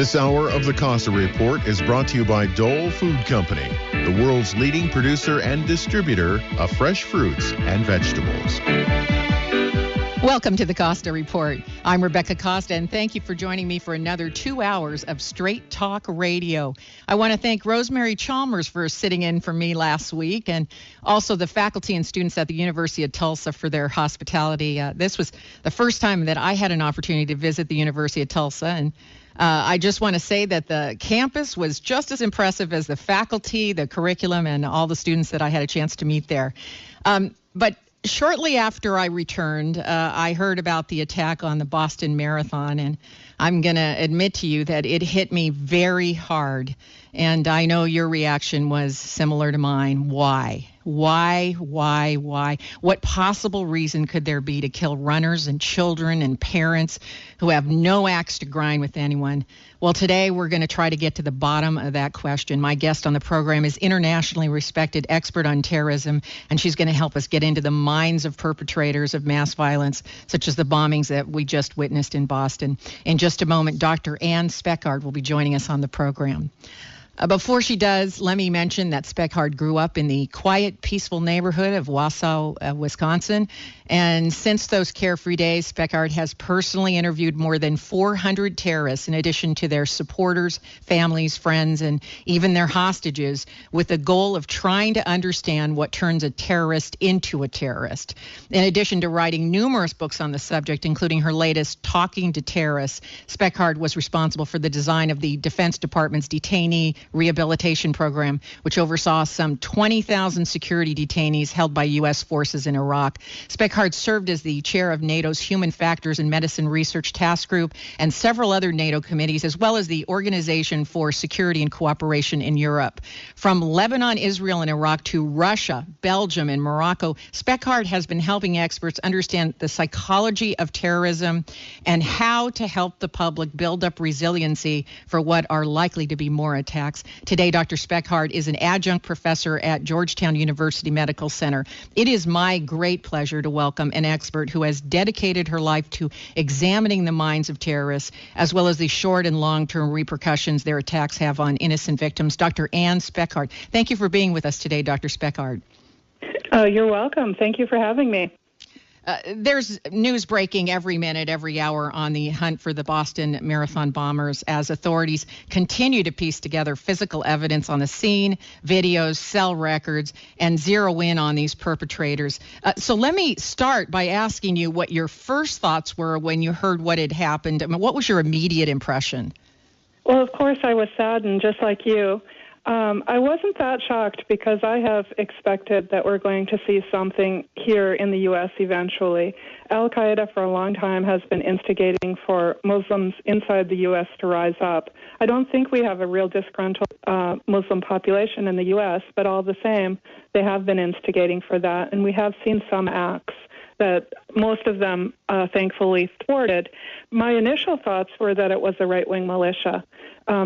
This hour of the Costa Report is brought to you by Dole Food Company, the world's leading producer and distributor of fresh fruits and vegetables. Welcome to the Costa Report. I'm Rebecca Costa, and thank you for joining me for another 2 hours of Straight Talk Radio. I want to thank Rosemary Chalmers for sitting in for me last week, and also the faculty and students at the University of Tulsa for their hospitality. This was the first time that I had an opportunity to visit the University of Tulsa, and I just want to say that the campus was just as impressive as the faculty, the curriculum, and all the students that I had a chance to meet there. But shortly after I returned, I heard about the attack on the Boston Marathon, and I'm going to admit to you that it hit me very hard. And I know your reaction was similar to mine. Why? Why? What possible reason could there be to kill runners and children and parents who have no axe to grind with anyone? Well, today we're going to try to get to the bottom of that question. My guest on the program is internationally respected expert on terrorism, and she's going to help us get into the minds of perpetrators of mass violence, such as the bombings that we just witnessed in Boston. In just a moment, Dr. Ann Speckhard will be joining us on the program. Before she does, let me mention that Speckhard grew up in the quiet, peaceful neighborhood of Wausau, Wisconsin. And since those carefree days, Speckhard has personally interviewed more than 400 terrorists, in addition to their supporters, families, friends, and even their hostages, with the goal of trying to understand what turns a terrorist into a terrorist. In addition to writing numerous books on the subject, including her latest, Talking to Terrorists, Speckhard was responsible for the design of the Defense Department's Detainee Rehabilitation Program, which oversaw some 20,000 security detainees held by U.S. forces in Iraq. Speckhard served as the chair of NATO's Human Factors and Medicine Research Task Group and several other NATO committees, as well as the Organization for Security and Cooperation in Europe. From Lebanon, Israel, and Iraq to Russia, Belgium, and Morocco, Speckhard has been helping experts understand the psychology of terrorism and how to help the public build up resiliency for what are likely to be more attacks. Today, Dr. Speckhard is an adjunct professor at Georgetown University Medical Center. It is my great pleasure to welcome an expert who has dedicated her life to examining the minds of terrorists, as well as the short and long-term repercussions their attacks have on innocent victims. Dr. Ann Speckhard. Thank you for being with us today, Dr. Speckhard. Oh, you're welcome. Thank you for having me. There's news breaking every minute, every hour on the hunt for the Boston Marathon bombers as authorities continue to piece together physical evidence on the scene, videos, cell records, and zero in on these perpetrators. So let me start by asking you what your first thoughts were when you heard what had happened. I mean, what was your immediate impression? Well, of course, I was saddened, just like you. I wasn't that shocked because I have expected that we're going to see something here in the U.S. eventually. Al-Qaeda for a long time has been instigating for Muslims inside the U.S. to rise up. I don't think we have a real disgruntled Muslim population in the U.S., but all the same, they have been instigating for that, and we have seen some acts that most of them thankfully thwarted. My initial thoughts were that it was a right-wing militia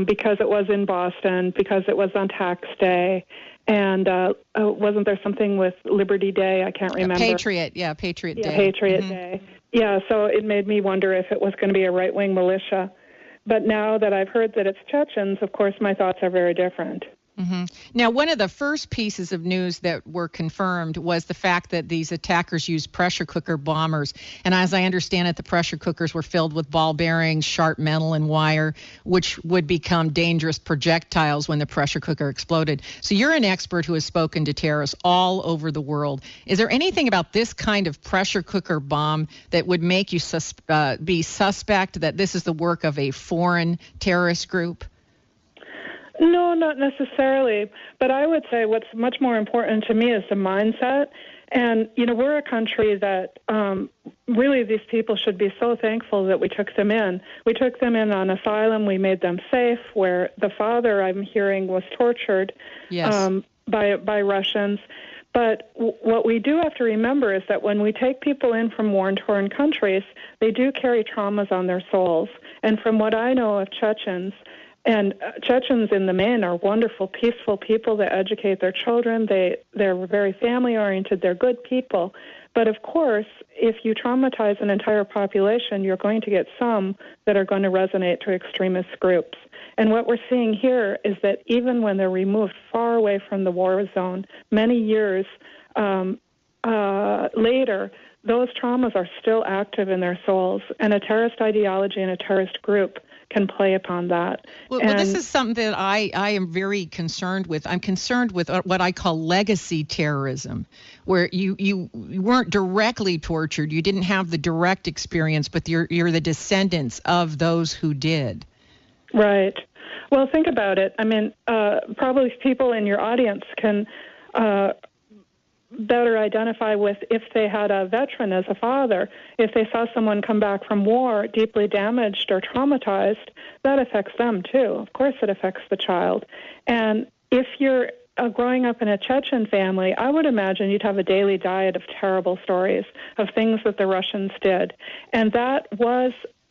because it was in Boston, because it was on tax day, and wasn't there something with Liberty Day? I can't remember. Patriot Day. Patriot Day. Yeah, so it made me wonder if it was going to be a right-wing militia. But now that I've heard that it's Chechens, of course, my thoughts are very different. Mm-hmm. Now, one of the first pieces of news that were confirmed was the fact that these attackers used pressure cooker bombers. And as I understand it, the pressure cookers were filled with ball bearings, sharp metal, and wire, which would become dangerous projectiles when the pressure cooker exploded. So you're an expert who has spoken to terrorists all over the world. Is there anything about this kind of pressure cooker bomb that would make you be suspect that this is the work of a foreign terrorist group? No, not necessarily. But I would say what's much more important to me is the mindset. And, you know, we're a country that really these people should be so thankful that we took them in. We took them in on asylum. We made them safe, where the father, I'm hearing, was tortured by Russians. But what we do have to remember is that when we take people in from war-torn countries, they do carry traumas on their souls. And from what I know of Chechens, And Chechens in the main are wonderful, peaceful people that educate their children. They're very family-oriented. They're good people. But of course, if you traumatize an entire population, you're going to get some that are going to resonate to extremist groups. And what we're seeing here is that even when they're removed far away from the war zone, many years later, those traumas are still active in their souls, and a terrorist ideology and a terrorist group can play upon that. Well, this is something that I am very concerned with. I'm concerned with what I call legacy terrorism, where you weren't directly tortured, you didn't have the direct experience, but you're the descendants of those who did. Right. Well, think about it. I mean, probably people in your audience can better identify with if they had a veteran as a father. If they saw someone come back from war deeply damaged or traumatized, that affects them too. Of course it affects the child. And if you're growing up in a Chechen family, I would imagine you'd have a daily diet of terrible stories of things that the Russians did. And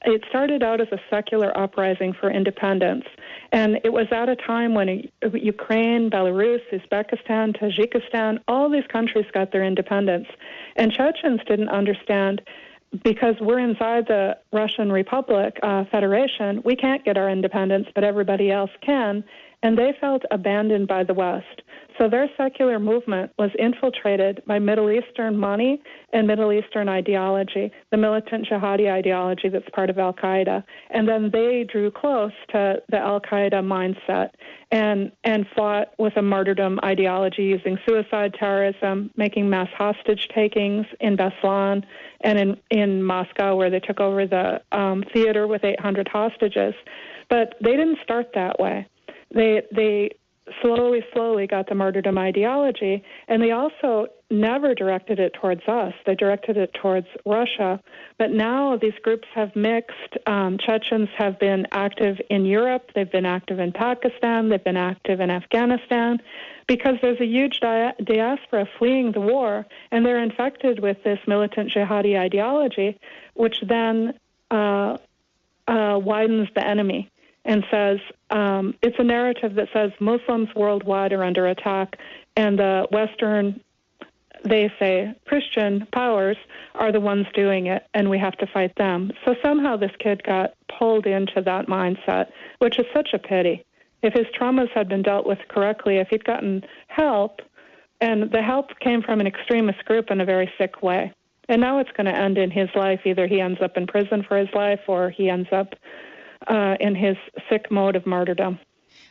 it started out as a secular uprising for independence. And it was at a time when Ukraine, Belarus, Uzbekistan, Tajikistan, all these countries got their independence. And Chechens didn't understand, because we're inside the Russian Republic Federation, we can't get our independence, but everybody else can. And they felt abandoned by the West. So their secular movement was infiltrated by Middle Eastern money and Middle Eastern ideology, the militant jihadi ideology that's part of al-Qaeda. And then they drew close to the al-Qaeda mindset and fought with a martyrdom ideology using suicide terrorism, making mass hostage takings in Beslan and in Moscow, where they took over the theater with 800 hostages. But they didn't start that way. They slowly got the martyrdom ideology, and they also never directed it towards us. They directed it towards Russia. But now these groups have mixed. Chechens have been active in Europe. They've been active in Pakistan. They've been active in Afghanistan, because there's a huge diaspora fleeing the war, and they're infected with this militant jihadi ideology, which then widens the enemy and says, it's a narrative that says Muslims worldwide are under attack, and the Western, they say, Christian powers are the ones doing it, and we have to fight them. So somehow this kid got pulled into that mindset, which is such a pity. If his traumas had been dealt with correctly, if he'd gotten help, and the help came from an extremist group in a very sick way, and now it's going to end in his life. Either he ends up in prison for his life, or he ends up in his sick mode of martyrdom.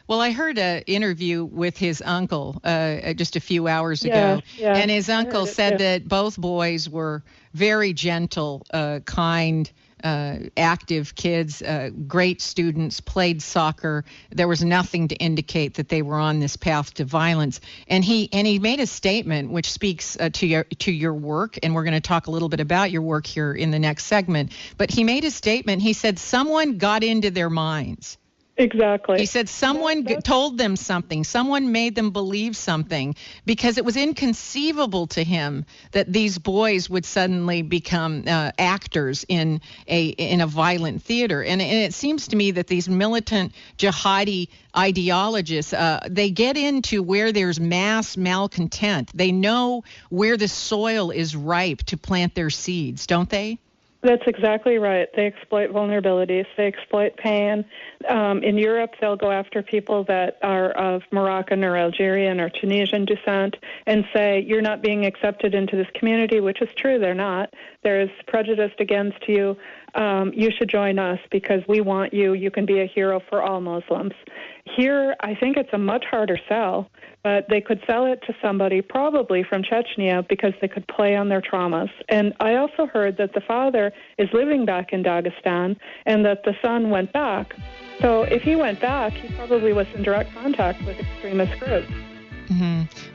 Well, I heard an interview with his uncle just a few hours ago, and his uncle said that both boys were very gentle, kind, active kids, great students, played soccer. There was nothing to indicate that they were on this path to violence. And he made a statement which speaks to your work, and we're going to talk a little bit about your work here in the next segment. But he made a statement. He said someone got into their minds. Exactly. He said someone told them something. Someone made them believe something, because it was inconceivable to him that these boys would suddenly become actors in a violent theater. And it seems to me that these militant jihadi ideologists, they get into where there's mass malcontent. They know where the soil is ripe to plant their seeds, don't they? That's exactly right. They exploit vulnerabilities. They exploit pain. In Europe, they'll go after people that are of Moroccan or Algerian or Tunisian descent and say, you're not being accepted into this community, which is true, they're not. There is prejudice against you. You should join us because we want you. You can be a hero for all Muslims. Here, I think it's a much harder sell, but they could sell it to somebody probably from Chechnya because they could play on their traumas. And I also heard that the father is living back in Dagestan and that the son went back. So if he went back, he probably was in direct contact with extremist groups.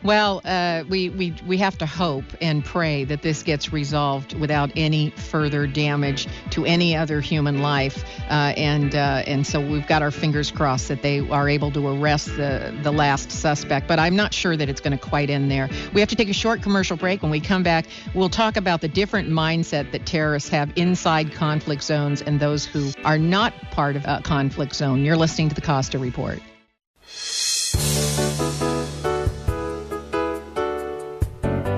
Well, we have to hope and pray that this gets resolved without any further damage to any other human life, and so we've got our fingers crossed that they are able to arrest the last suspect. But I'm not sure that it's going to quite end there. We have to take a short commercial break. When we come back, we'll talk about the different mindset that terrorists have inside conflict zones and those who are not part of a conflict zone. You're listening to the Costa Report.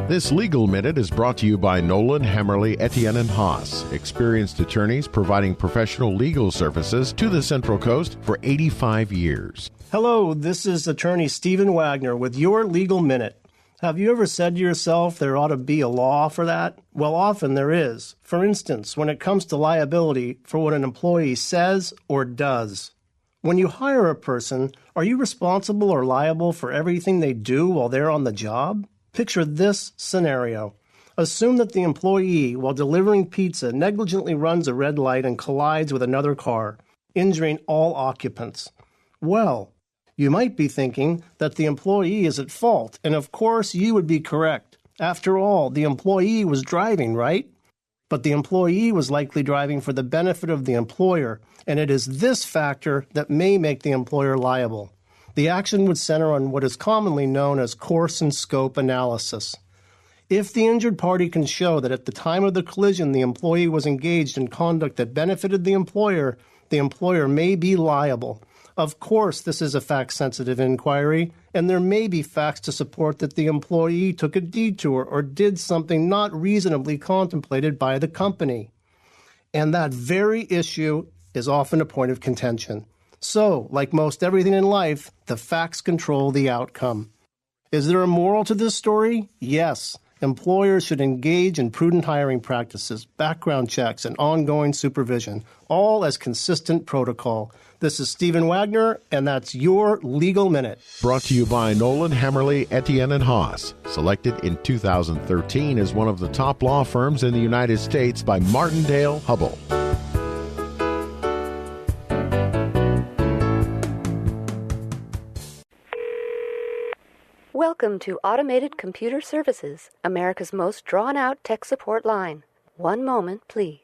This Legal Minute is brought to you by Nolan, Hammerly, Etienne, and Haas, experienced attorneys providing professional legal services to the Central Coast for 85 years. Hello, this is attorney Stephen Wagner with your Legal Minute. Have you ever said to yourself there ought to be a law for that? Well, often there is. For instance, when it comes to liability for what an employee says or does. When you hire a person, are you responsible or liable for everything they do while they're on the job? Picture this scenario. Assume that the employee, while delivering pizza, negligently runs a red light and collides with another car, injuring all occupants. Well, you might be thinking that the employee is at fault, and of course you would be correct. After all, the employee was driving, right? But the employee was likely driving for the benefit of the employer, and it is this factor that may make the employer liable. The action would center on what is commonly known as course and scope analysis. If the injured party can show that at the time of the collision the employee was engaged in conduct that benefited the employer may be liable. Of course, this is a fact-sensitive inquiry, and there may be facts to support that the employee took a detour or did something not reasonably contemplated by the company. And that very issue is often a point of contention. So, like most everything in life, the facts control the outcome. Is there a moral to this story? Yes. Employers should engage in prudent hiring practices, background checks, and ongoing supervision, all as consistent protocol. This is Stephen Wagner, and that's your Legal Minute. Brought to you by Nolan, Hammerly, Etienne, and Haas. Selected in 2013 as one of the top law firms in the United States by Martindale-Hubbell. Welcome to Automated Computer Services, America's most drawn-out tech support line. One moment, please.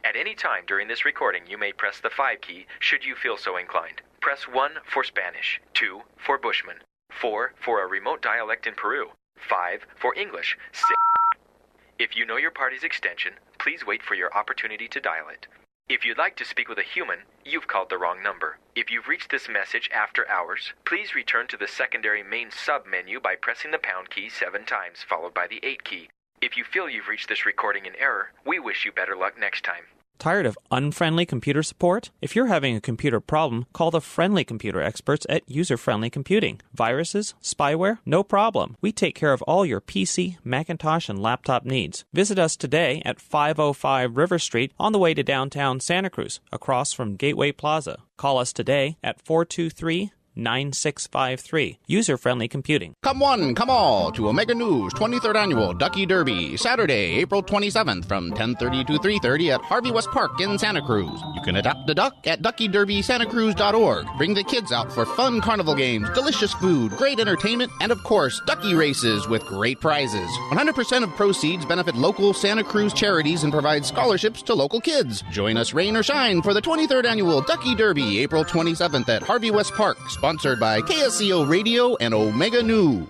At any time during this recording, you may press the 5 key should you feel so inclined. Press 1 for Spanish, 2 for Bushman, 4 for a remote dialect in Peru, 5 for English, 6. If you know your party's extension, please wait for your opportunity to dial it. If you'd like to speak with a human, you've called the wrong number. If you've reached this message after hours, please return to the secondary main sub-menu by pressing the pound key 7 times, followed by the 8 key. If you feel you've reached this recording in error, we wish you better luck next time. Tired of unfriendly computer support? If you're having a computer problem, call the friendly computer experts at User Friendly Computing. Viruses? Spyware? No problem. We take care of all your PC, Macintosh, and laptop needs. Visit us today at 505 River Street on the way to downtown Santa Cruz, across from Gateway Plaza. Call us today at 423-9653. User-friendly computing. Come one, come all to Omega News 23rd Annual Ducky Derby, Saturday, April 27th from 10:30 to 3:30 at Harvey West Park in Santa Cruz. You can adopt a duck at duckyderbysantacruz.org. Bring the kids out for fun carnival games, delicious food, great entertainment, and of course, ducky races with great prizes. 100% of proceeds benefit local Santa Cruz charities and provide scholarships to local kids. Join us rain or shine for the 23rd Annual Ducky Derby, April 27th at Harvey West Park. Sponsored by KSCO Radio and Omega New.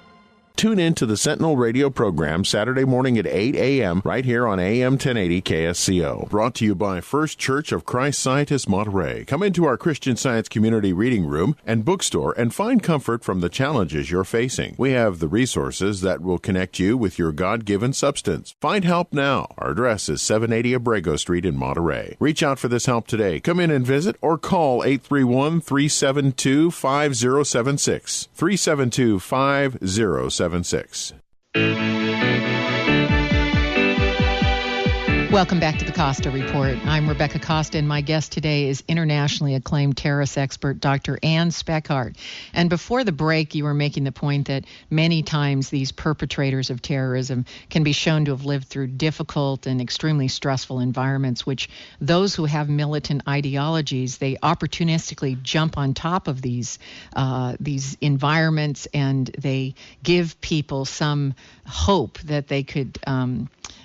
Tune in to the Sentinel Radio program Saturday morning at 8 a.m. right here on AM 1080 KSCO. Brought to you by First Church of Christ Scientist Monterey. Come into our Christian Science community reading room and bookstore and find comfort from the challenges you're facing. We have the resources that will connect you with your God-given substance. Find help now. Our address is 780 Abrego Street in Monterey. Reach out for this help today. Come in and visit or call 831-372-5076. 372-5076. Welcome back to the Costa Report. I'm Rebecca Costa, and my guest today is internationally acclaimed terrorist expert Dr. Ann Speckhard. And before the break, you were making the point that many times these perpetrators of terrorism can be shown to have lived through difficult and extremely stressful environments, which those who have militant ideologies, they opportunistically jump on top of these environments, and they give people some hope that they could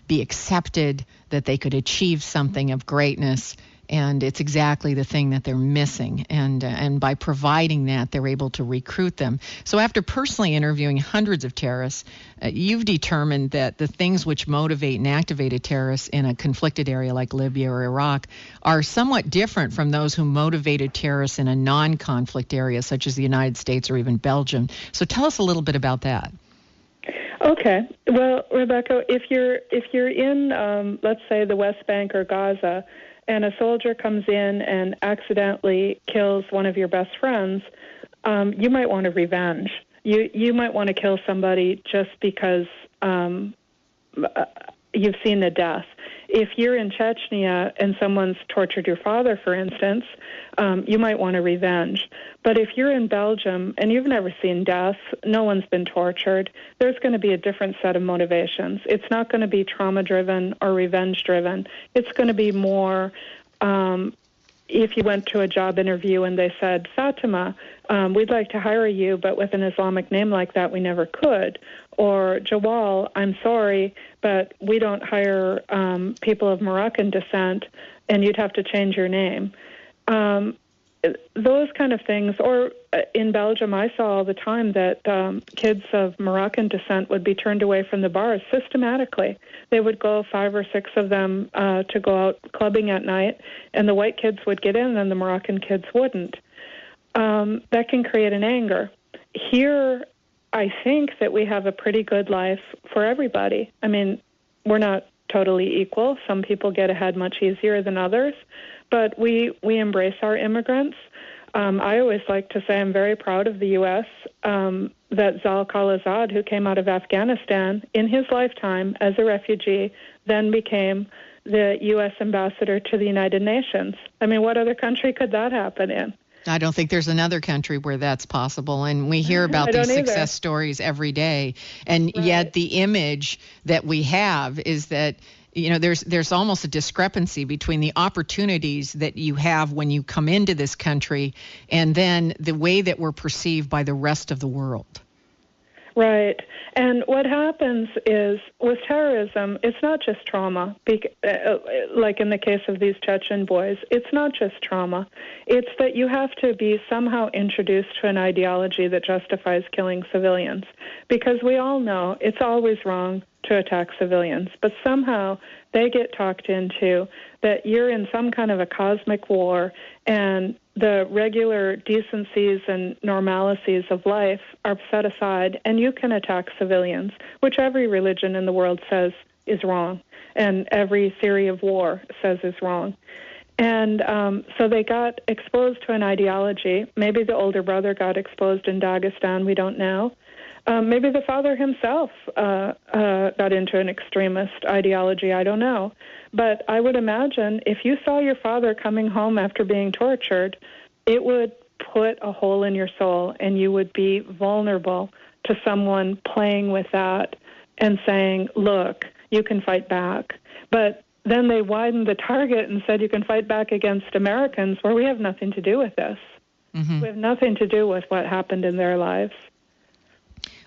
be accepted, that they could achieve something of greatness, and it's exactly the thing that they're missing. And by providing that, they're able to recruit them. So after personally interviewing hundreds of terrorists, you've determined that the things which motivate and activate a terrorist in a conflicted area like Libya or Iraq are somewhat different from those who motivated terrorists in a non-conflict area such as the United States or even Belgium. So tell us a little bit about that. Okay. Well, Rebecca, if you're in, let's say, the West Bank or Gaza, and a soldier comes in and accidentally kills one of your best friends, you might want a revenge. You might want to kill somebody just because you've seen the death. If you're in Chechnya and someone's tortured your father, for instance, you might want a revenge. But if you're in Belgium and you've never seen death, no one's been tortured, there's going to be a different set of motivations. It's not going to be trauma-driven or revenge-driven. It's going to be more, if you went to a job interview and they said, Fatima, we'd like to hire you, but with an Islamic name like that, we never could. Or Jawal, I'm sorry, but we don't hire people of Moroccan descent, and you'd have to change your name. Those kind of things. Or in Belgium, I saw all the time that kids of Moroccan descent would be turned away from the bars systematically. They would go, 5 or 6 of them, to go out clubbing at night, and the white kids would get in, and the Moroccan kids wouldn't. That can create an anger. Here, I think that we have a pretty good life for everybody. I mean, we're not totally equal. Some people get ahead much easier than others, but we embrace our immigrants. I always like to say I'm very proud of the U.S., that Zal Khalilzad, who came out of Afghanistan in his lifetime as a refugee, then became the U.S. ambassador to the United Nations. I mean, what other country could that happen in? I don't think there's another country where that's possible, and we hear about these success stories every day, and yet the image that we have is that, you know, there's almost a discrepancy between the opportunities that you have when you come into this country and then the way that we're perceived by the rest of the world. Right. And what happens is with terrorism, it's not just trauma. Like in the case of these Chechen boys, it's not just trauma. It's that you have to be somehow introduced to an ideology that justifies killing civilians. Because we all know it's always wrong to attack civilians, but somehow they get talked into that you're in some kind of a cosmic war, and the regular decencies and normalities of life are set aside, and you can attack civilians, which every religion in the world says is wrong, and every theory of war says is wrong. And so they got exposed to an ideology. Maybe the older brother got exposed in Dagestan, we don't know. Maybe the father himself got into an extremist ideology, I don't know. But I would imagine if you saw your father coming home after being tortured, it would put a hole in your soul, and you would be vulnerable to someone playing with that and saying, look, you can fight back. But then they widened the target and said you can fight back against Americans, where we have nothing to do with this. Mm-hmm. We have nothing to do with what happened in their lives.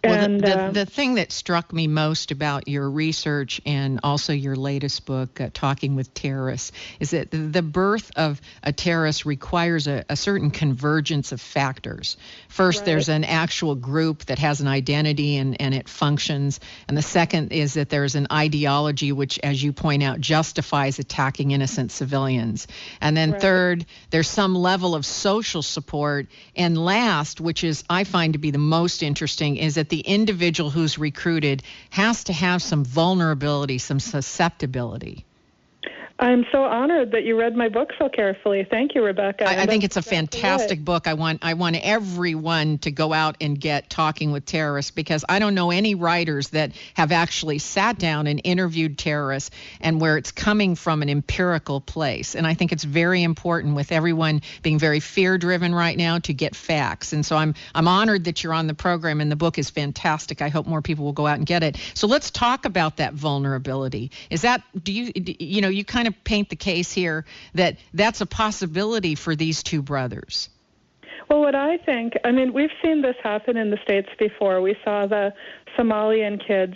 Well, and the thing that struck me most about your research and also your latest book, Talking with Terrorists, is that the birth of a terrorist requires a certain convergence of factors. First, there's an actual group that has an identity and it functions. And the second is that there's an ideology which, as you point out, justifies attacking innocent civilians. And then third, there's some level of social support. And last, which is I find to be the most interesting, is that the individual who's recruited has to have some vulnerability, some susceptibility. I'm so honored that you read my book so carefully. Thank you, Rebecca. I think it's a fantastic book. I want everyone to go out and get Talking with Terrorists, because I don't know any writers that have actually sat down and interviewed terrorists and where it's coming from an empirical place. And I think it's very important, with everyone being very fear-driven right now, to get facts. And so I'm honored that you're on the program, and the book is fantastic. I hope more people will go out and get it. So let's talk about that vulnerability. Is that, you kind of paint the case here that that's a possibility for these two brothers? Well, what I think, we've seen this happen in the States before. We saw the Somalian kids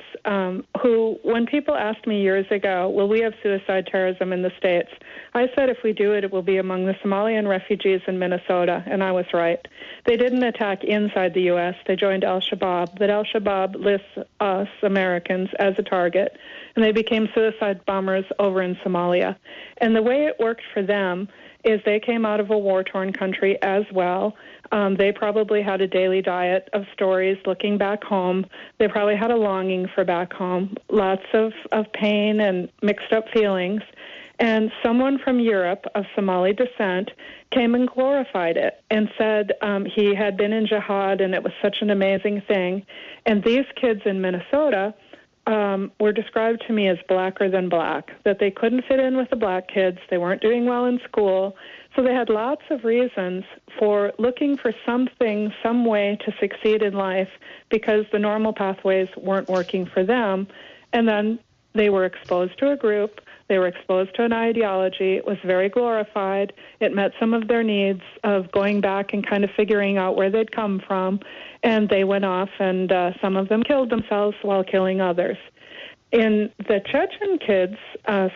who, when people asked me years ago, will we have suicide terrorism in the States? I said if we do it, it will be among the Somalian refugees in Minnesota, and I was right. They didn't attack inside the U.S. They joined al-Shabaab, but al-Shabaab lists us, Americans, as a target, and they became suicide bombers over in Somalia. And the way it worked for them is they came out of a war-torn country as well. They probably had a daily diet of stories looking back home. They probably had a longing for back home, lots of pain and mixed up feelings. And someone from Europe of Somali descent came and glorified it and said he had been in jihad and it was such an amazing thing. And these kids in Minnesota were described to me as blacker than black, that they couldn't fit in with the black kids, they weren't doing well in school, so they had lots of reasons for looking for something, some way to succeed in life, because the normal pathways weren't working for them. And then they were exposed to a group, they were exposed to an ideology, it was very glorified, it met some of their needs of going back and kind of figuring out where they'd come from, and they went off and some of them killed themselves while killing others. In the Chechen kids'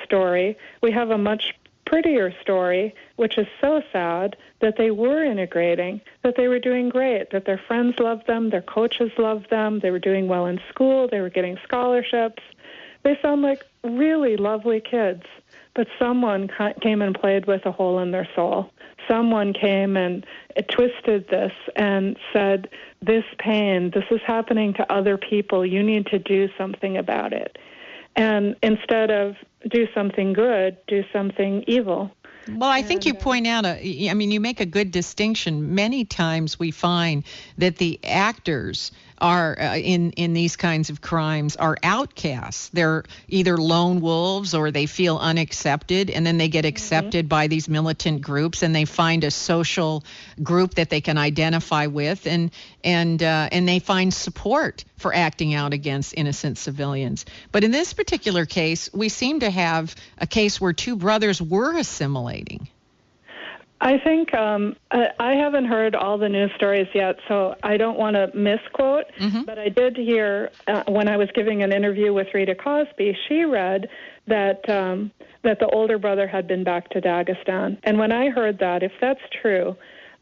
story, we have a much prettier story, which is so sad, that they were integrating, that they were doing great, that their friends loved them, their coaches loved them, they were doing well in school, they were getting scholarships. They sound like really lovely kids, but someone came and played with a hole in their soul. Someone came and twisted this and said, this pain, this is happening to other people, you need to do something about it. And instead of do something good, do something evil. Well, I think you point out, you make a good distinction. Many times we find that the actors are in these kinds of crimes are outcasts. They're either lone wolves or they feel unaccepted, and then they get accepted by these militant groups, and they find a social group that they can identify with, and they find support for acting out against innocent civilians. But in this particular case, we seem to have a case where two brothers were assimilating. I think I haven't heard all the news stories yet, so I don't want to misquote, but I did hear when I was giving an interview with Rita Cosby, she read that the older brother had been back to Dagestan. And when I heard that, if that's true,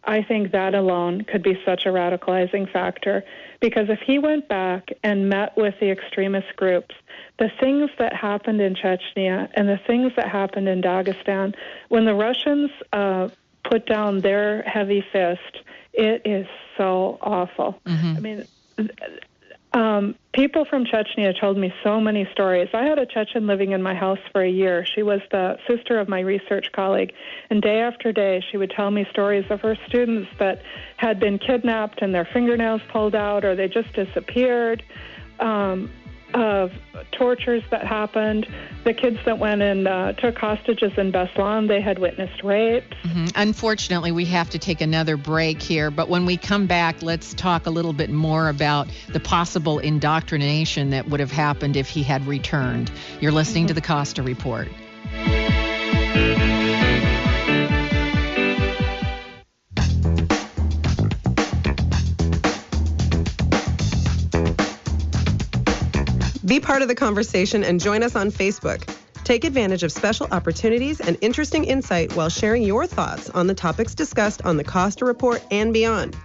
I think that alone could be such a radicalizing factor, because if he went back and met with the extremist groups, the things that happened in Chechnya and the things that happened in Dagestan, when the Russians put down their heavy fist, it is so awful. People from Chechnya told me so many stories. I had a Chechen living in my house for a year. She was the sister of my research colleague, and day after day she would tell me stories of her students that had been kidnapped and their fingernails pulled out, or they just disappeared, of tortures that happened. The kids that went and took hostages in Beslan, they had witnessed rapes. Unfortunately, we have to take another break here, but when we come back, let's talk a little bit more about the possible indoctrination that would have happened if he had returned. You're listening to the Costa Report. Be part of the conversation and join us on Facebook. Take advantage of special opportunities and interesting insight while sharing your thoughts on the topics discussed on the Costa Report and beyond.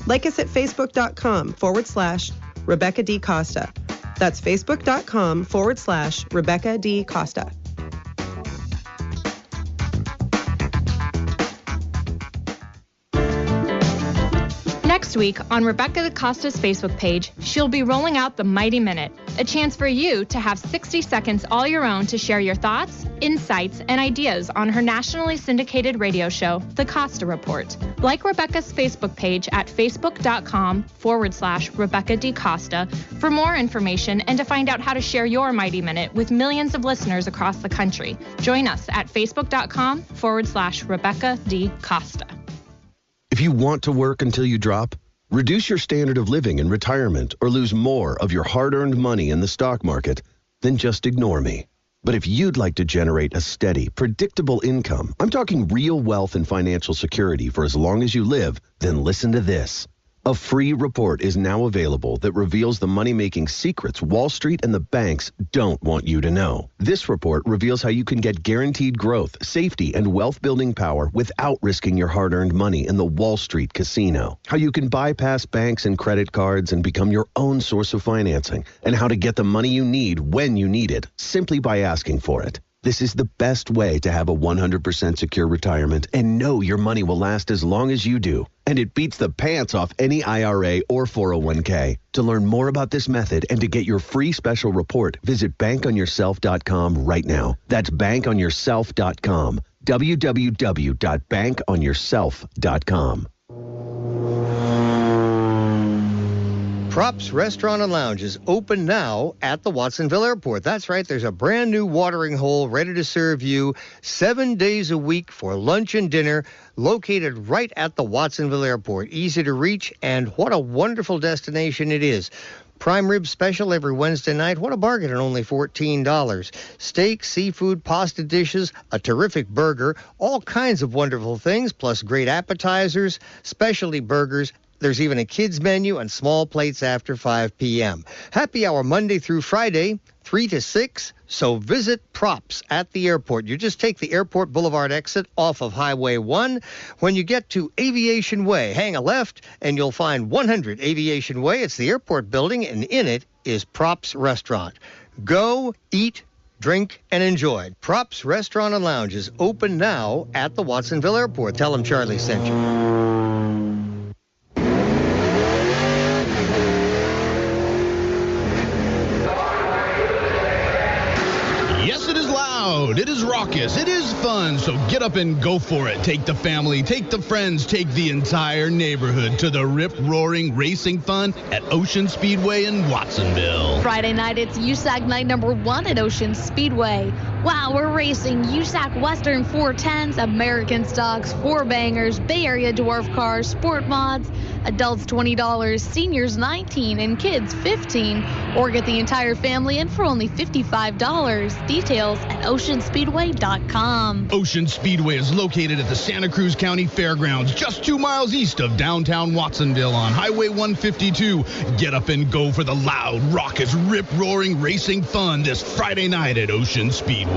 Like us at facebook.com/Rebecca D. Costa. That's facebook.com/Rebecca D. Costa. Next Next week, on Rebecca Costa's Facebook page, she'll be rolling out the Mighty Minute, a chance for you to have 60 seconds all your own to share your thoughts, insights, and ideas on her nationally syndicated radio show, The Costa Report. Like Rebecca's Facebook page at facebook.com/Rebecca D. Costa for more information and to find out how to share your Mighty Minute with millions of listeners across the country. Join us at facebook.com/Rebecca D. Costa. If you want to work until you drop, reduce your standard of living in retirement, or lose more of your hard-earned money in the stock market, then just ignore me. But if you'd like to generate a steady, predictable income, I'm talking real wealth and financial security for as long as you live, then listen to this. A free report is now available that reveals the money-making secrets Wall Street and the banks don't want you to know. This report reveals how you can get guaranteed growth, safety, and wealth-building power without risking your hard-earned money in the Wall Street casino. How you can bypass banks and credit cards and become your own source of financing. And how to get the money you need when you need it, simply by asking for it. This is the best way to have a 100% secure retirement and know your money will last as long as you do. And it beats the pants off any IRA or 401k. To learn more about this method and to get your free special report, visit bankonyourself.com right now. That's bankonyourself.com. www.bankonyourself.com. Props Restaurant and Lounge is open now at the Watsonville Airport. That's right, there's a brand new watering hole ready to serve you 7 days a week for lunch and dinner, located right at the Watsonville Airport. Easy to reach, and what a wonderful destination it is. Prime rib special every Wednesday night. What a bargain at only $14. Steak, seafood, pasta dishes, a terrific burger, all kinds of wonderful things, plus great appetizers, specialty burgers. There's even a kids menu and small plates after 5 p.m. Happy hour Monday through Friday, 3 to 6. So visit Props at the airport. You just take the Airport Boulevard exit off of Highway 1. When you get to Aviation Way, hang a left, and you'll find 100 Aviation Way. It's the airport building, and in it is Props Restaurant. Go, eat, drink, and enjoy. Props Restaurant and Lounge is open now at the Watsonville Airport. Tell them Charlie sent you. It is raucous. It is fun. So get up and go for it. Take the family, take the friends, take the entire neighborhood to the rip-roaring racing fun at Ocean Speedway in Watsonville. Friday night, it's USAC night number 1 at Ocean Speedway. Wow, we're racing USAC Western 410s, American Stocks, 4-bangers, Bay Area Dwarf Cars, Sport Mods, adults $20, seniors $19, and kids $15. Or get the entire family in for only $55. Details at oceanspeedway.com. Ocean Speedway is located at the Santa Cruz County Fairgrounds, just 2 miles east of downtown Watsonville on Highway 152. Get up and go for the loud, raucous, rip-roaring racing fun this Friday night at Ocean Speedway.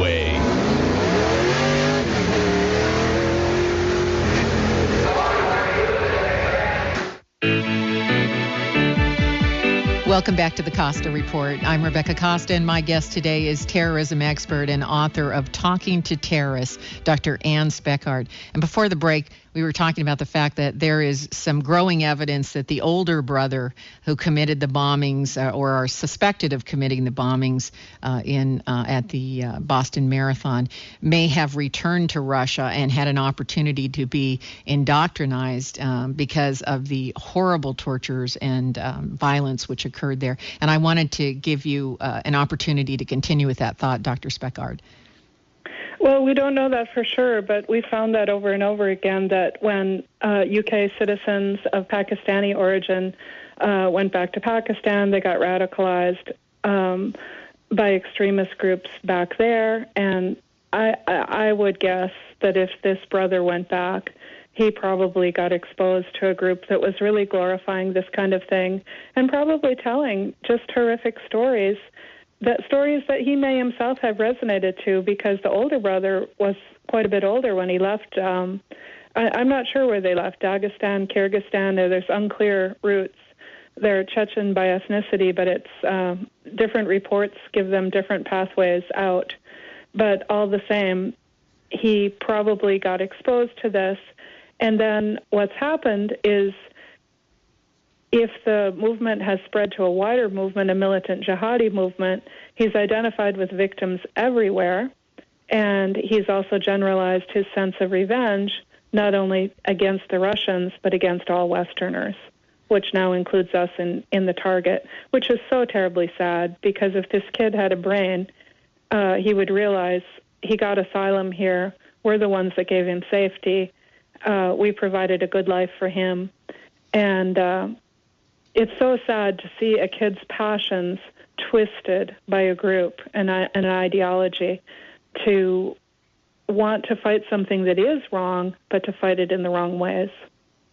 Welcome back to the Costa Report. I'm Rebecca Costa, and my guest today is terrorism expert and author of Talking to Terrorists, Dr. Ann Speckhard. And before the break, we were talking about the fact that there is some growing evidence that the older brother who committed the bombings or are suspected of committing the bombings at the Boston Marathon may have returned to Russia and had an opportunity to be indoctrinized because of the horrible tortures and violence which occurred there. And I wanted to give you an opportunity to continue with that thought, Dr. Speckhard. Well, we don't know that for sure, but we found that over and over again that when UK citizens of Pakistani origin went back to Pakistan, they got radicalized by extremist groups back there. And I would guess that if this brother went back, he probably got exposed to a group that was really glorifying this kind of thing and probably telling just horrific stories that he may himself have resonated to, because the older brother was quite a bit older when he left. I'm not sure where they left, Dagestan, Kyrgyzstan, there's unclear routes. They're Chechen by ethnicity, but it's different reports give them different pathways out. But all the same, he probably got exposed to this. And then what's happened is if the movement has spread to a wider movement, a militant jihadi movement, he's identified with victims everywhere, and he's also generalized his sense of revenge, not only against the Russians, but against all Westerners, which now includes us in the target, which is so terribly sad, because if this kid had a brain, he would realize he got asylum here. We're the ones that gave him safety. We provided a good life for him. And it's so sad to see a kid's passions twisted by a group and an ideology to want to fight something that is wrong, but to fight it in the wrong ways.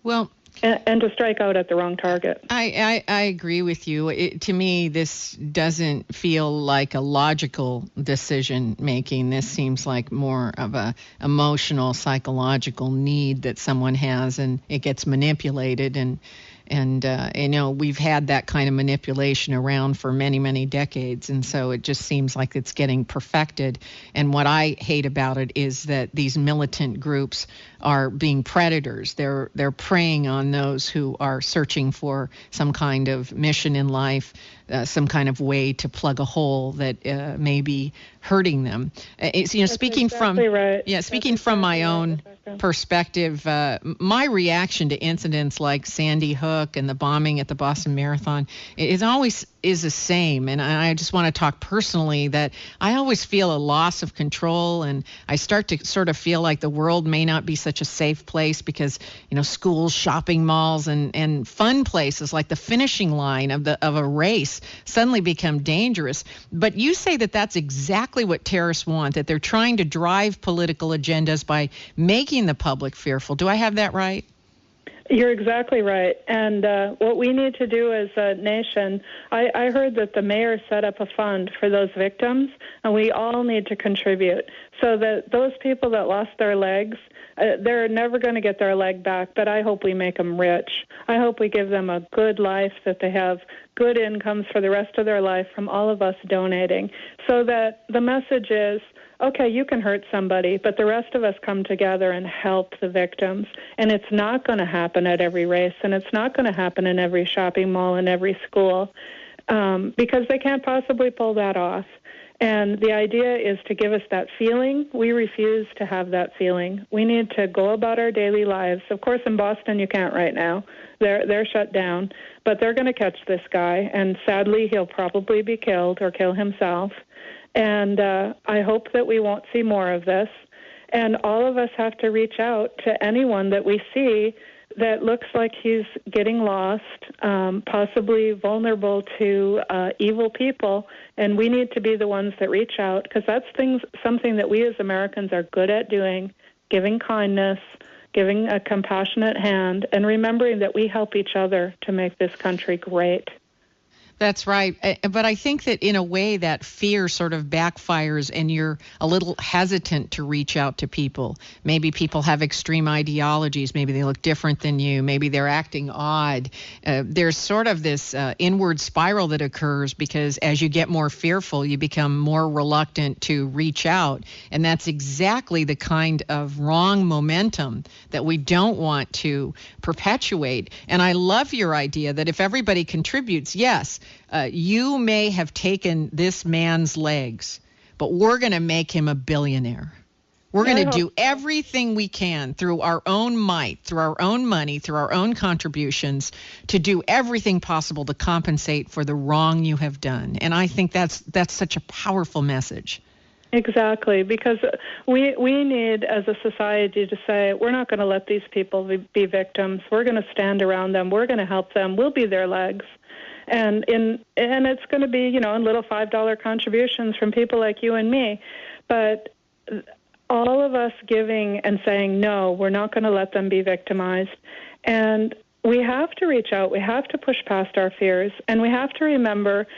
Well, and to strike out at the wrong target. I agree with you. To me, this doesn't feel like a logical decision making. This seems like more of a emotional, psychological need that someone has, and it gets manipulated. And we've had that kind of manipulation around for many, many decades, and so it just seems like it's getting perfected. And what I hate about it is that these militant groups are being predators. They're preying on those who are searching for some kind of mission in life, some kind of way to plug a hole that may be hurting them. Speaking from my own perspective, my reaction to incidents like Sandy Hook and the bombing at the Boston Marathon is always the same. And I just want to talk personally that I always feel a loss of control, and I start to sort of feel like the world may not be such a safe place because, schools, shopping malls, and fun places like the finishing line of a race suddenly become dangerous. But you say that that's exactly what terrorists want, that they're trying to drive political agendas by making the public fearful. Do I have that right? You're exactly right. And what we need to do as a nation, I heard that the mayor set up a fund for those victims, and we all need to contribute so that those people that lost their legs, they're never going to get their leg back, but I hope we make them rich. I hope we give them a good life, that they have good incomes for the rest of their life from all of us donating, so that the message is, okay, you can hurt somebody, but the rest of us come together and help the victims. And it's not going to happen at every race, and it's not going to happen in every shopping mall and every school, because they can't possibly pull that off. And the idea is to give us that feeling. We refuse to have that feeling. We need to go about our daily lives. Of course, in Boston, you can't right now. They're shut down. But they're going to catch this guy, and sadly, he'll probably be killed or kill himself. And I hope that we won't see more of this. And all of us have to reach out to anyone that we see that looks like he's getting lost, possibly vulnerable to evil people. And we need to be the ones that reach out, because that's something that we as Americans are good at doing, giving kindness, giving a compassionate hand, and remembering that we help each other to make this country great. That's right. But I think that in a way that fear sort of backfires and you're a little hesitant to reach out to people. Maybe people have extreme ideologies. Maybe they look different than you. Maybe they're acting odd. There's sort of this inward spiral that occurs because as you get more fearful, you become more reluctant to reach out. And that's exactly the kind of wrong momentum that we don't want to perpetuate. And I love your idea that if everybody contributes, yes, you may have taken this man's legs, but we're going to make him a billionaire. We're going to do everything we can through our own might, through our own money, through our own contributions to do everything possible to compensate for the wrong you have done. And I think that's such a powerful message. Exactly, because we need as a society to say, we're not going to let these people be victims. We're going to stand around them. We're going to help them. We'll be their legs. And it's going to be, in little $5 contributions from people like you and me. But all of us giving and saying, no, we're not going to let them be victimized. And we have to reach out. We have to push past our fears. And we have to remember,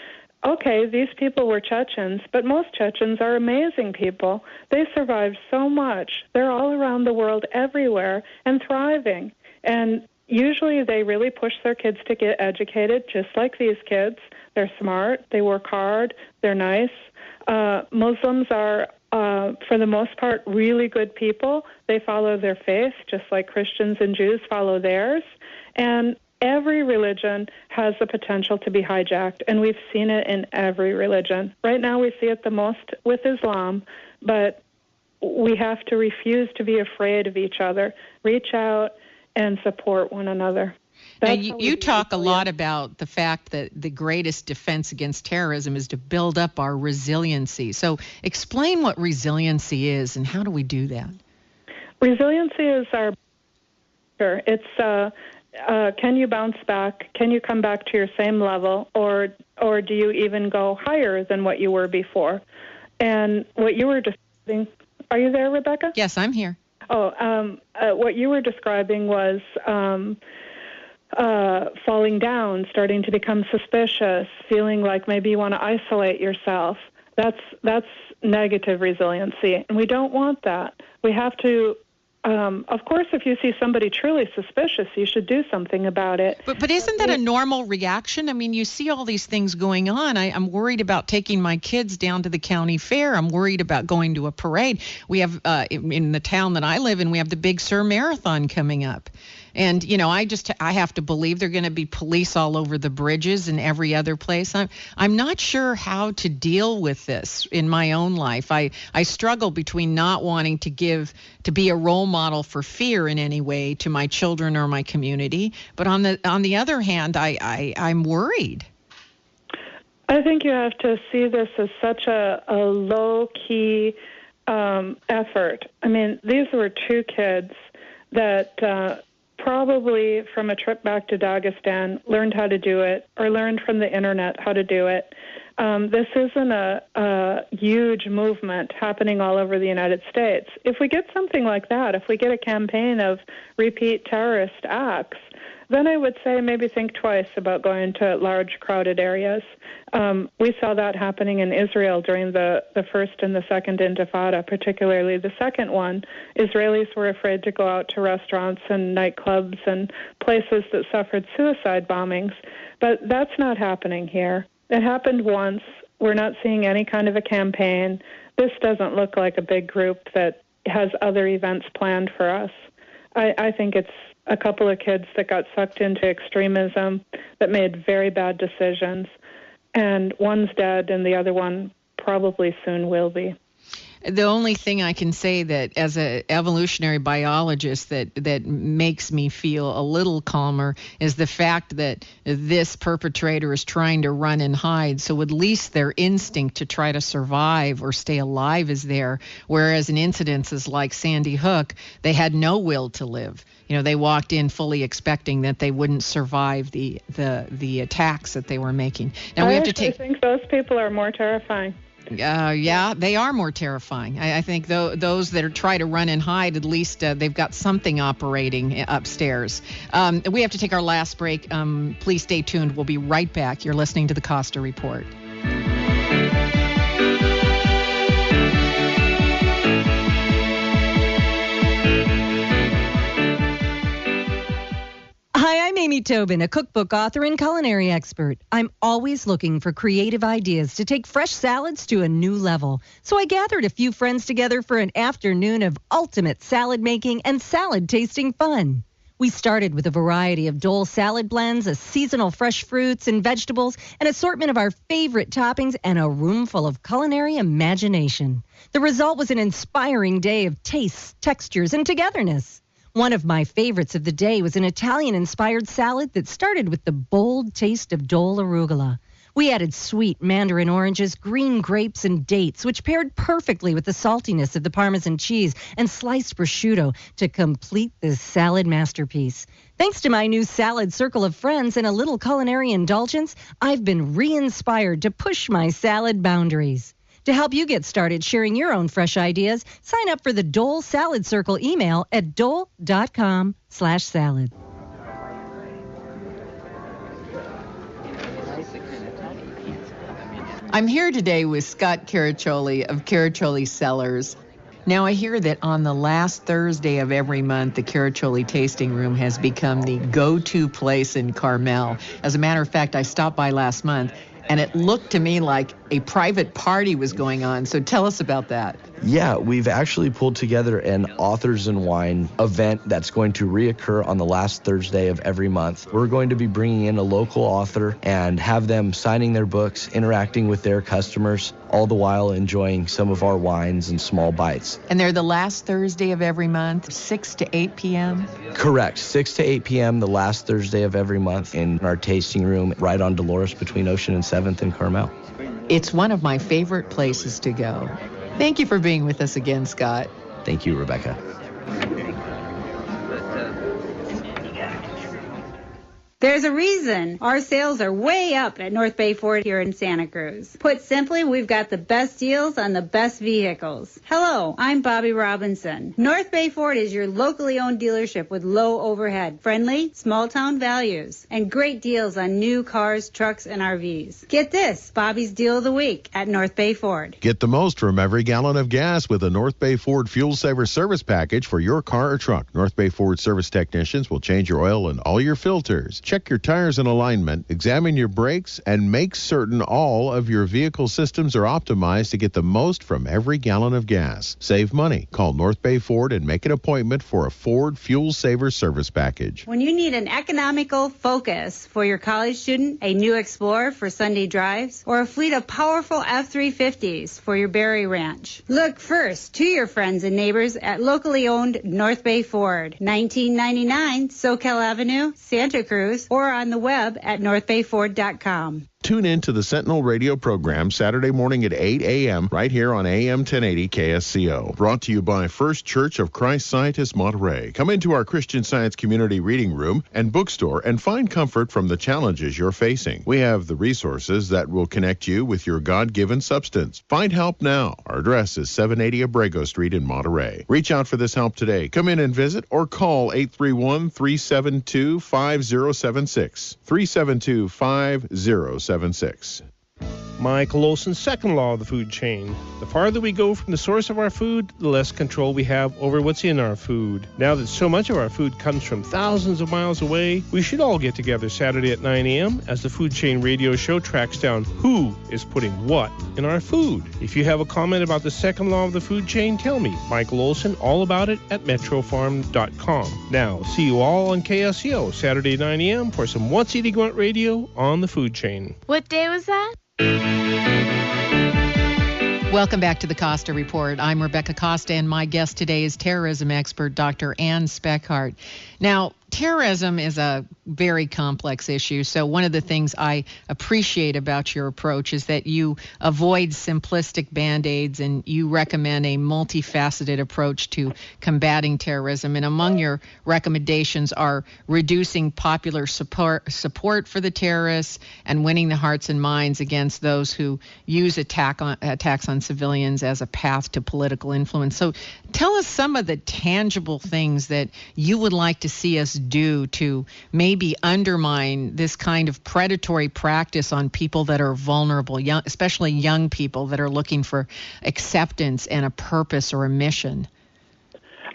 okay, these people were Chechens, but most Chechens are amazing people. They survived so much. They're all around the world, everywhere, and thriving. And usually they really push their kids to get educated, just like these kids. They're smart, they work hard, they're nice. Muslims are, for the most part, really good people. They follow their faith, just like Christians and Jews follow theirs. And every religion has the potential to be hijacked, and we've seen it in every religion. Right now we see it the most with Islam, but we have to refuse to be afraid of each other, reach out and support one another. Now, you talk a lot about the fact that the greatest defense against terrorism is to build up our resiliency. So explain what resiliency is and how do we do that? Resiliency is it's can you bounce back? Can you come back to your same level, or do you even go higher than what you were before? And what you were describing, are you there, Rebecca? Yes, I'm here. What you were describing was falling down, starting to become suspicious, feeling like maybe you want to isolate yourself. That's negative resiliency, and we don't want that. We have to, of course, if you see somebody truly suspicious, you should do something about it. But isn't that a normal reaction? I mean, you see all these things going on. I'm worried about taking my kids down to the county fair. I'm worried about going to a parade. We have, in the town that I live in, we have the Big Sur Marathon coming up. And, I have to believe there are going to be police all over the bridges and every other place. I'm not sure how to deal with this in my own life. I struggle between not wanting to be a role model for fear in any way to my children or my community. But on the other hand, I'm worried. I think you have to see this as such a low-key effort. I mean, these were two kids that probably from a trip back to Dagestan learned how to do it, or learned from the internet how to do it. This isn't a huge movement happening all over the United States. If we get something like that, if we get a campaign of repeat terrorist acts, then I would say maybe think twice about going to large crowded areas. We saw that happening in Israel during the first and the second Intifada, particularly the second one. Israelis were afraid to go out to restaurants and nightclubs and places that suffered suicide bombings. But that's not happening here. It happened once. We're not seeing any kind of a campaign. This doesn't look like a big group that has other events planned for us. I think it's a couple of kids that got sucked into extremism, that made very bad decisions, and one's dead and the other one probably soon will be. The only thing I can say that as an evolutionary biologist that makes me feel a little calmer is the fact that this perpetrator is trying to run and hide. So at least their instinct to try to survive or stay alive is there. Whereas in incidences like Sandy Hook, they had no will to live. They walked in fully expecting that they wouldn't survive the attacks that they were making. Now I think those people are more terrifying. Yeah, they are more terrifying. I think those that are try to run and hide, at least they've got something operating upstairs. We have to take our last break. Please stay tuned. We'll be right back. You're listening to the Costa Report. Hi, I'm Amy Tobin, a cookbook author and culinary expert. I'm always looking for creative ideas to take fresh salads to a new level. So I gathered a few friends together for an afternoon of ultimate salad making and salad tasting fun. We started with a variety of Dole salad blends, a seasonal fresh fruits and vegetables, an assortment of our favorite toppings, and a room full of culinary imagination. The result was an inspiring day of tastes, textures, and togetherness. One of my favorites of the day was an Italian-inspired salad that started with the bold taste of Dole arugula. We added sweet mandarin oranges, green grapes, and dates, which paired perfectly with the saltiness of the Parmesan cheese and sliced prosciutto to complete this salad masterpiece. Thanks to my new salad circle of friends and a little culinary indulgence, I've been re-inspired to push my salad boundaries. To help you get started sharing your own fresh ideas, sign up for the Dole Salad Circle email at dole.com/salad. I'm here today with Scott Caraccioli of Caraccioli Cellars. Now, I hear that on the last Thursday of every month, the Caraccioli Tasting Room has become the go-to place in Carmel. As a matter of fact, I stopped by last month. and it looked to me like a private party was going on. So tell us about that. Yeah, we've actually pulled together an Authors and Wine event that's going to reoccur on the last Thursday of every month. We're going to be bringing in a local author and have them signing their books, interacting with their customers, all the while enjoying some of our wines and small bites. And they're the last Thursday of every month, 6 to 8 p.m.? Correct. 6 to 8 p.m. the last Thursday of every month in our tasting room right on Dolores between Ocean and 7th and Carmel. It's one of my favorite places to go. Thank you for being with us again, Scott. Thank you, Rebecca. There's a reason our sales are way up at North Bay Ford here in Santa Cruz. Put simply, we've got the best deals on the best vehicles. Hello, I'm Bobby Robinson. North Bay Ford is your locally owned dealership with low overhead, friendly, small-town values, and great deals on new cars, trucks, and RVs. Get this, Bobby's Deal of the Week at North Bay Ford. Get the most from every gallon of gas with a North Bay Ford Fuel Saver service package for your car or truck. North Bay Ford service technicians will change your oil and all your filters. Check your tires and alignment, examine your brakes, and make certain all of your vehicle systems are optimized to get the most from every gallon of gas. Save money. Call North Bay Ford and make an appointment for a Ford Fuel Saver service package. When you need an economical focus for your college student, a new Explorer for Sunday drives, or a fleet of powerful F-350s for your Berry Ranch, look first to your friends and neighbors at locally owned North Bay Ford, 1999 Soquel Avenue, Santa Cruz, or on the web at northbayford.com. Tune in to the Sentinel radio program Saturday morning at 8 a.m. right here on AM 1080 KSCO. Brought to you by First Church of Christ Scientist Monterey. Come into our Christian Science community reading room and bookstore and find comfort from the challenges you're facing. We have the resources that will connect you with your God-given substance. Find help now. Our address is 780 Abrego Street in Monterey. Reach out for this help today. Come in and visit or call 831-372-5076. 372-5076. Michael Olson's second law of the food chain. The farther we go from the source of our food, the less control we have over what's in our food. Now that so much of our food comes from thousands of miles away, we should all get together Saturday at 9 a.m. as the Food Chain Radio Show tracks down who is putting what in our food. If you have a comment about the second law of the food chain, tell me. Michael Olson, all about it at metrofarm.com. Now, see you all on KSCO Saturday 9 a.m. for some What's Eating What Radio on the food chain. What day was that? Welcome back to the Costa Report. I'm Rebecca Costa, and my guest today is terrorism expert Dr. Ann Speckhard. Now, terrorism is a very complex issue, so one of the things I appreciate about your approach is that you avoid simplistic Band-Aids and you recommend a multifaceted approach to combating terrorism. And among your recommendations are reducing popular support for the terrorists and winning the hearts and minds against those who use attacks on civilians as a path to political influence. So tell us some of the tangible things that you would like to see us do to maybe undermine this kind of predatory practice on people that are vulnerable, young, especially young people that are looking for acceptance and a purpose or a mission.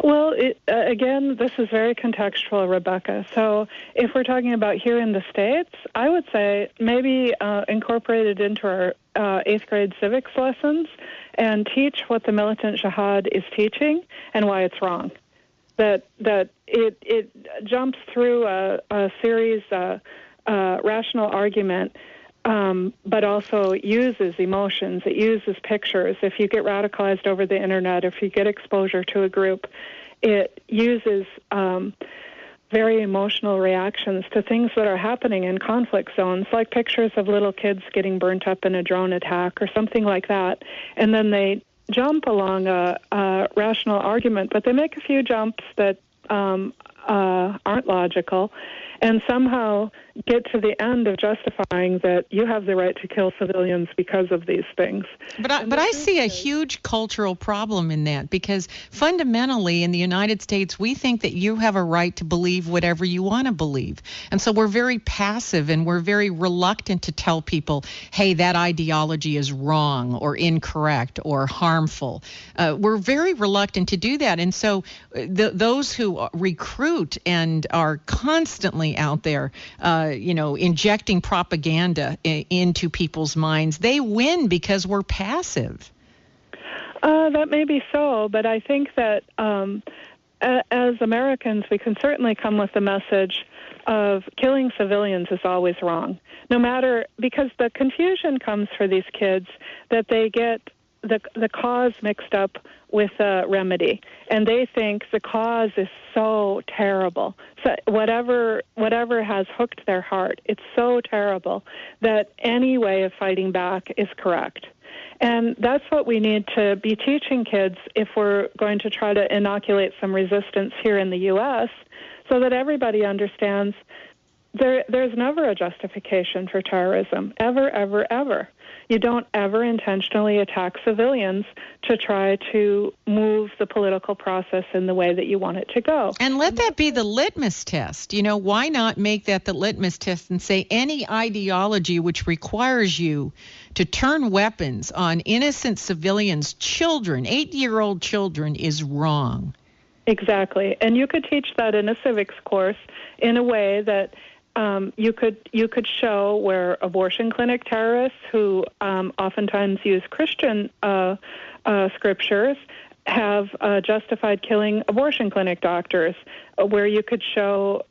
Well, again, this is very contextual, Rebecca. So if we're talking about here in the States, I would say maybe incorporate it into our 8th grade civics lessons and teach what the militant jihad is teaching and why it's wrong. That it jumps through a series rational argument, but also uses emotions. It uses pictures. If you get radicalized over the internet, if you get exposure to a group, it uses very emotional reactions to things that are happening in conflict zones, like pictures of little kids getting burnt up in a drone attack or something like that. And then they jump along a rational argument, but they make a few jumps that aren't logical and somehow get to the end of justifying that you have the right to kill civilians because of these things. But I see a huge cultural problem in that, because fundamentally in the United States, we think that you have a right to believe whatever you want to believe. And so we're very passive and we're very reluctant to tell people, hey, that ideology is wrong or incorrect or harmful. We're very reluctant to do that. And so those who recruit and are constantly constantly out there, injecting propaganda into people's minds. They win because we're passive. That may be so, but I think that as Americans, we can certainly come with the message of killing civilians is always wrong. No matter, because the confusion comes for these kids that they get the cause mixed up with a remedy, and they think the cause is so terrible. So whatever has hooked their heart, it's so terrible that any way of fighting back is correct. And that's what we need to be teaching kids if we're going to try to inoculate some resistance here in the U.S., so that everybody understands there's never a justification for terrorism, ever, ever, ever. You don't ever intentionally attack civilians to try to move the political process in the way that you want it to go. And let that be the litmus test. Why not make that the litmus test and say any ideology which requires you to turn weapons on innocent civilians, children, 8-year-old children, is wrong. Exactly. And you could teach that in a civics course in a way that you could show where abortion clinic terrorists who oftentimes use Christian scriptures have justified killing abortion clinic doctors, where you could show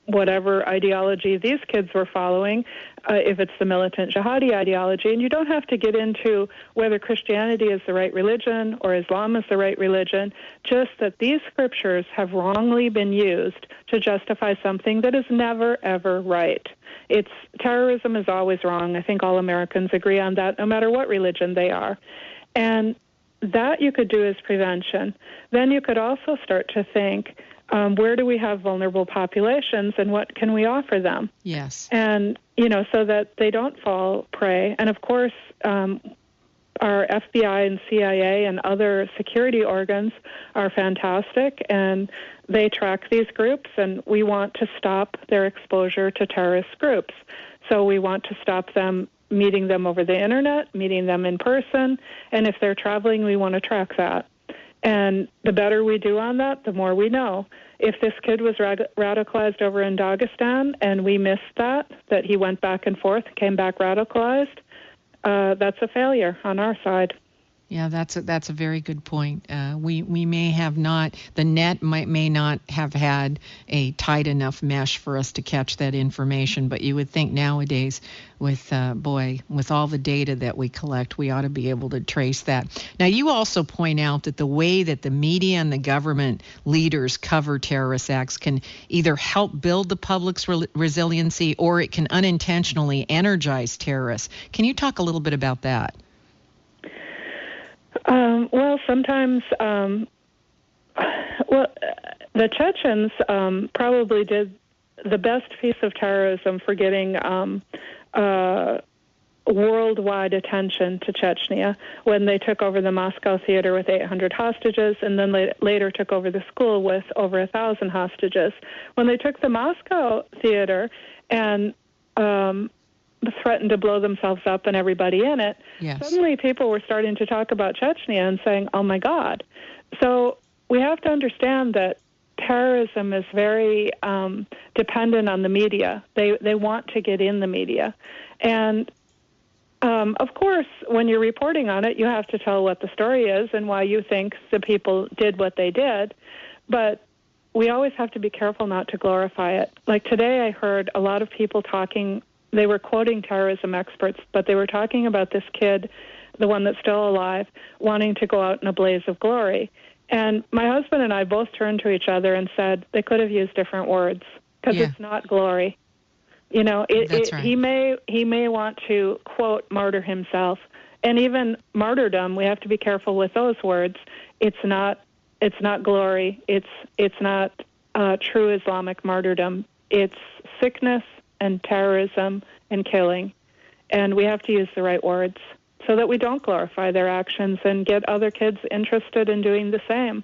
whatever ideology these kids were following, if it's the militant jihadi ideology. And you don't have to get into whether Christianity is the right religion or Islam is the right religion, just that these scriptures have wrongly been used to justify something that is never, ever right. Terrorism is always wrong. I think all Americans agree on that, no matter what religion they are. And that you could do as prevention. Then you could also start to think, where do we have vulnerable populations and what can we offer them? Yes. And, so that they don't fall prey. And, of course, our FBI and CIA and other security organs are fantastic, and they track these groups, and we want to stop their exposure to terrorist groups. So we want to stop them meeting them over the Internet, meeting them in person, and if they're traveling, we want to track that. And the better we do on that, the more we know. If this kid was radicalized over in Dagestan and we missed that he went back and forth, came back radicalized, that's a failure on our side. Yeah, that's a very good point. We may have not, the net may not have had a tight enough mesh for us to catch that information, but you would think nowadays with all the data that we collect, we ought to be able to trace that. Now, you also point out that the way that the media and the government leaders cover terrorist acts can either help build the public's resiliency or it can unintentionally energize terrorists. Can you talk a little bit about that? Well, sometimes, the Chechens probably did the best piece of terrorism for getting worldwide attention to Chechnya when they took over the Moscow theater with 800 hostages, and then later took over the school with over 1,000 hostages. When they took the Moscow theater and threatened to blow themselves up and everybody in it, yes. Suddenly people were starting to talk about Chechnya and saying, oh my God. So we have to understand that terrorism is very dependent on the media. They want to get in the media. And of course, when you're reporting on it, you have to tell what the story is and why you think the people did what they did. But we always have to be careful not to glorify it. Like today I heard a lot of people talking. They were quoting terrorism experts, but they were talking about this kid, the one that's still alive, wanting to go out in a blaze of glory. And my husband and I both turned to each other and said they could have used different words because it's not glory. Right. He may want to, quote, martyr himself. And even martyrdom, we have to be careful with those words. It's not glory. It's not true Islamic martyrdom. It's sickness and terrorism and killing. And we have to use the right words so that we don't glorify their actions and get other kids interested in doing the same.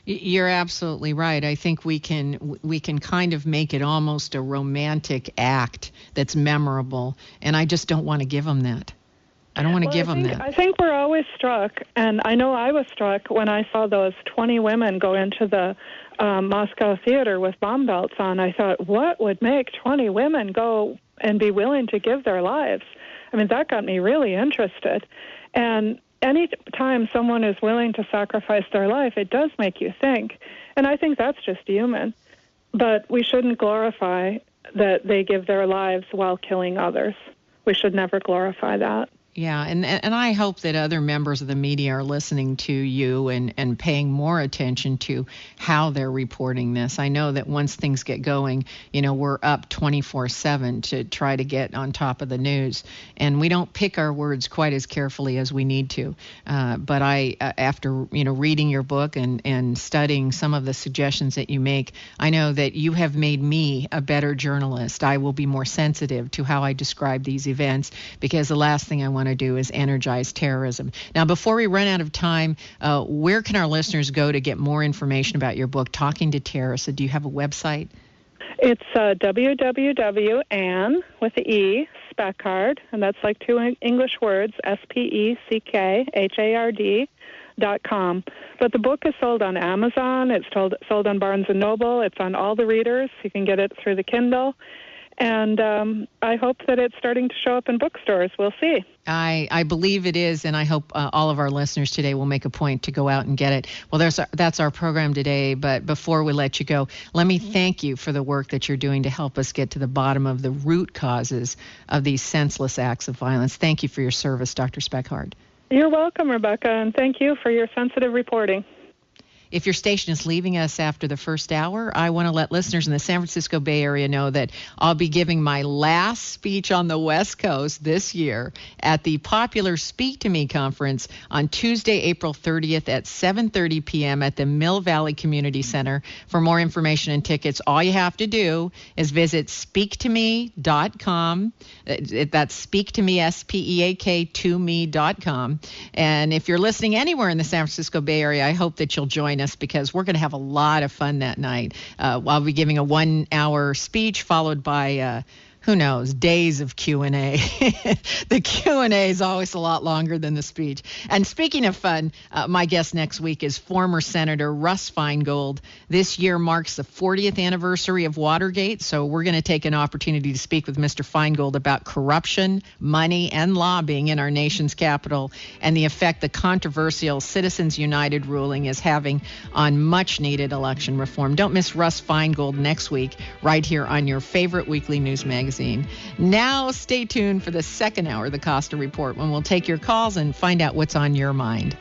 You're absolutely right. I think we can kind of make it almost a romantic act that's memorable, and I just don't want to give them that. I don't want to give them that. I think we're always struck, and I know I was struck when I saw those 20 women go into the Moscow theater with bomb belts on. I thought, what would make 20 women go and be willing to give their lives? I mean, that got me really interested. And any time someone is willing to sacrifice their life, it does make you think. And I think that's just human. But we shouldn't glorify that they give their lives while killing others. We should never glorify that. Yeah, and I hope that other members of the media are listening to you and paying more attention to how they're reporting this. I know that once things get going, we're up 24/7 to try to get on top of the news, and we don't pick our words quite as carefully as we need to. But after reading your book and studying some of the suggestions that you make, I know that you have made me a better journalist. I will be more sensitive to how I describe these events, because the last thing I want to do is energize terrorism. Now, before we run out of time, where can our listeners go to get more information about your book, Talking to Terrorists? Do you have a website? It's www.and, with the E, Speckhard, and that's like two English words, SPECKHARD.com. But the book is sold on Amazon. It's sold on Barnes & Noble. It's on all the readers. You can get it through the Kindle. And I hope that it's starting to show up in bookstores. We'll see. I believe it is, and I hope all of our listeners today will make a point to go out and get it. Well, that's our program today, but before we let you go, let me thank you for the work that you're doing to help us get to the bottom of the root causes of these senseless acts of violence. Thank you for your service, Dr. Speckhard. You're welcome, Rebecca, and thank you for your sensitive reporting. If your station is leaving us after the first hour, I want to let listeners in the San Francisco Bay Area know that I'll be giving my last speech on the West Coast this year at the popular Speak to Me conference on Tuesday, April 30th at 7:30 p.m. at the Mill Valley Community Center. For more information and tickets, all you have to do is visit speaktome.com. That's speak to me, SPEAK2me.com. And if you're listening anywhere in the San Francisco Bay Area, I hope that you'll join us, because we're going to have a lot of fun that night. I'll be giving a 1-hour speech followed by who knows, days of Q&A. The Q&A is always a lot longer than the speech. And speaking of fun, my guest next week is former Senator Russ Feingold. This year marks the 40th anniversary of Watergate, so we're going to take an opportunity to speak with Mr. Feingold about corruption, money, and lobbying in our nation's capital, and the effect the controversial Citizens United ruling is having on much-needed election reform. Don't miss Russ Feingold next week, right here on your favorite weekly news magazine. Now, stay tuned for the second hour of the Costa Report, when we'll take your calls and find out what's on your mind.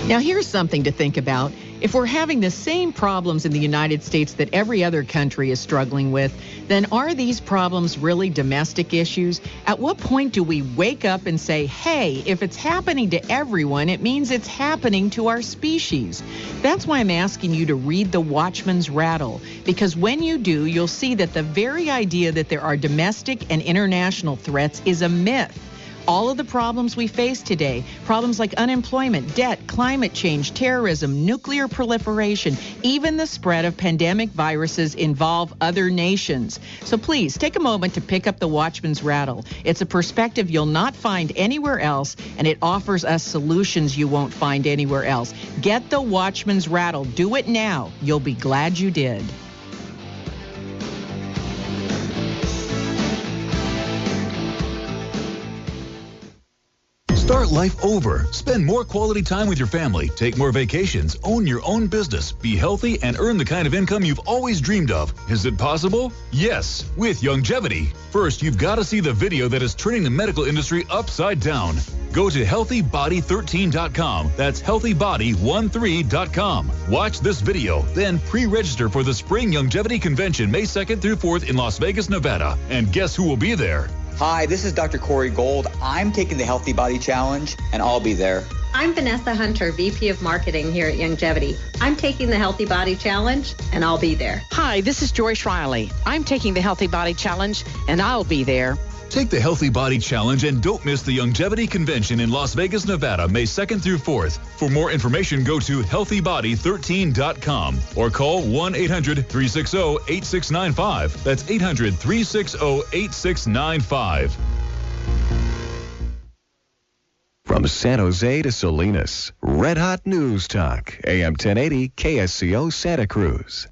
Now, here's something to think about. If we're having the same problems in the United States that every other country is struggling with, then are these problems really domestic issues? At what point do we wake up and say, hey, if it's happening to everyone, it means it's happening to our species? That's why I'm asking you to read The Watchman's Rattle, because when you do, you'll see that the very idea that there are domestic and international threats is a myth. All of the problems we face today, problems like unemployment, debt, climate change, terrorism, nuclear proliferation, even the spread of pandemic viruses, involve other nations. So please take a moment to pick up The Watchman's Rattle. It's a perspective you'll not find anywhere else, and it offers us solutions you won't find anywhere else. Get The Watchman's Rattle. Do it now. You'll be glad you did. Start life over. Spend more quality time with your family. Take more vacations. Own your own business. Be healthy and earn the kind of income you've always dreamed of. Is it possible? Yes, with Youngevity. First, you've got to see the video that is turning the medical industry upside down. Go to healthybody13.com. That's healthybody13.com. Watch this video, then pre-register for the Spring Youngevity Convention May 2nd through 4th in Las Vegas, Nevada. And guess who will be there? Hi, this is Dr. Corey Gold. I'm taking the Healthy Body Challenge, and I'll be there. I'm Vanessa Hunter, VP of Marketing here at Youngevity. I'm taking the Healthy Body Challenge, and I'll be there. Hi, this is Joyce Riley. I'm taking the Healthy Body Challenge, and I'll be there. Take the Healthy Body Challenge and don't miss the Youngevity Convention in Las Vegas, Nevada, May 2nd through 4th. For more information, go to healthybody13.com or call 1-800-360-8695. That's 800-360-8695. From San Jose to Salinas, Red Hot News Talk, AM 1080 KSCO Santa Cruz.